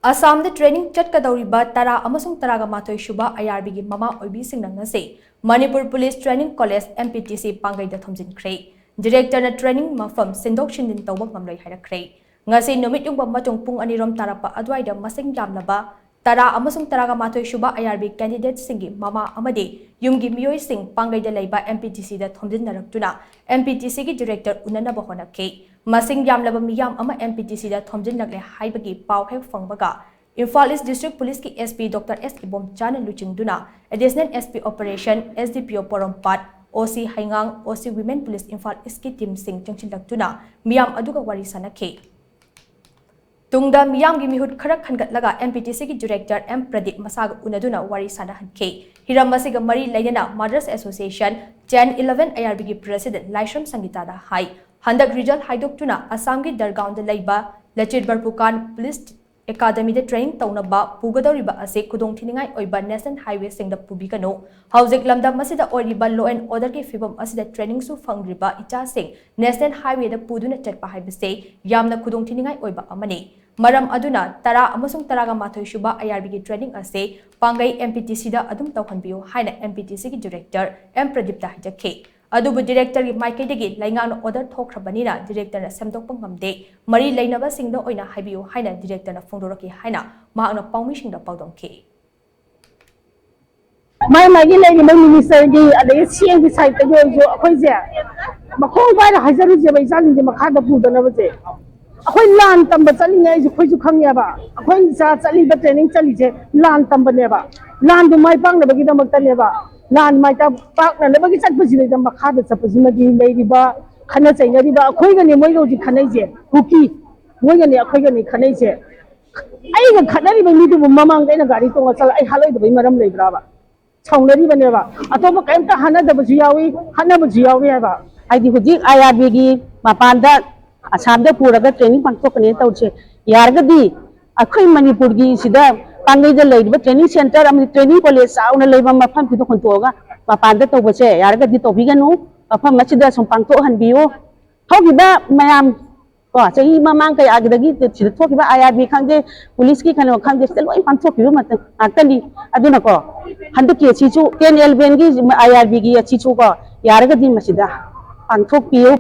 Assam the training chatkadouriba tara amasung taraga shuba IRB gi mama Oibi Singna ngasi Manipur Police Training College MPTC Pangei Da Thomjinkhre Director na training mapham shindok shinjin touba ngamloi hairakhre ngasi numit yung matung pung anirom tarapa adwaida masing yamlaba tara amasung taraga shuba IRB candidate singi mama Amadi yumgi miyoi sing Pangei da laiba MPTC da thomjinnarakuna MPTC gi director unanaba honake Masing yamlaba miyam ama MPTC da thomjinnagle haibagi pau hek fangbaga Imphal East District Police ki SP Dr. S. Ibom Chana Luchingduna Additional SP Operation SDPO Porompat OC Haingang OC Women Police Imphal East ki team sing changchindakduna miyam aduga wari sanake Tungda miyam gi mihut kharak khangatlaga MPTC ki director M Pradip Masag unaduna wari sanahanke Hiram masiga mari lainana Mothers Association 10-11 IRB ki President Laishram Sangita da hai Handak result haidokuna Assam ki Dargaon da laiba Lachit Barpukan Police Academy da training taunaba pugadoriba ase kudong thiningai oiba National Highway sing da pubikano Haujik lamda masida oriba law and order ki fibam asida training su fangriba icha sing National Highway da puduna chatpa haibase yamna kudong thiningai oiba amani Maram aduna tara amasung taraga shuba IRB ki training ase Pangei MPTC da adum tawhanbiyo haina MPTC ki director M Pradip da hajake Adubu director ki maikaidagi laingang order thokrabanina director na semdokpa ngamde mari lainaba singda oina haibiyo haina director na phongdoraki haina mahakna paumi da pawdongke mai gi lai ni minister gi adai CM gi site jo jo akhoi je makhong bai na hajaru je bai jang ji makha da pu da na je akhoi lan tam ba chali ngai ji khoi ju khang ya ba akhoi sa chali ba training chali je lan tam ba ne ba lan du mai pang na ba gi da mak ta ne ba Lan mai ta pak na lebagi chat pasi da makha da chapasi ma di nei riba khana chai na riba akhoi ga ni moi ro ji khanai je huki moi ga ni akhoi ga ni khanai je ai ga khana ri ba ni du mamang dai na gari to chal ai haloi da bai maram lei bra ba chong na ri ba ne ba ato ba kaim ta hana da ba ji yawi hana ba ji yawi ba ai di huji IRB gi mapan da Assam da pura ga training pangtok ne tau che yar ga di akhoi Manipur gi sida Pangei da laiba training center am training college sauna laiba mapham pido khontoga mapanda to bache yarga di to biganu mapham machida som pangto hanbiyo hogiba mayam ko chai mamang kai agdagi chid thokiba IRB khangde police ki khano khangde loi pangto kibo mat atali aduna ko handaki chi chu 10 11 gi IRB gi chi chu ko yarga di machida pangto piyo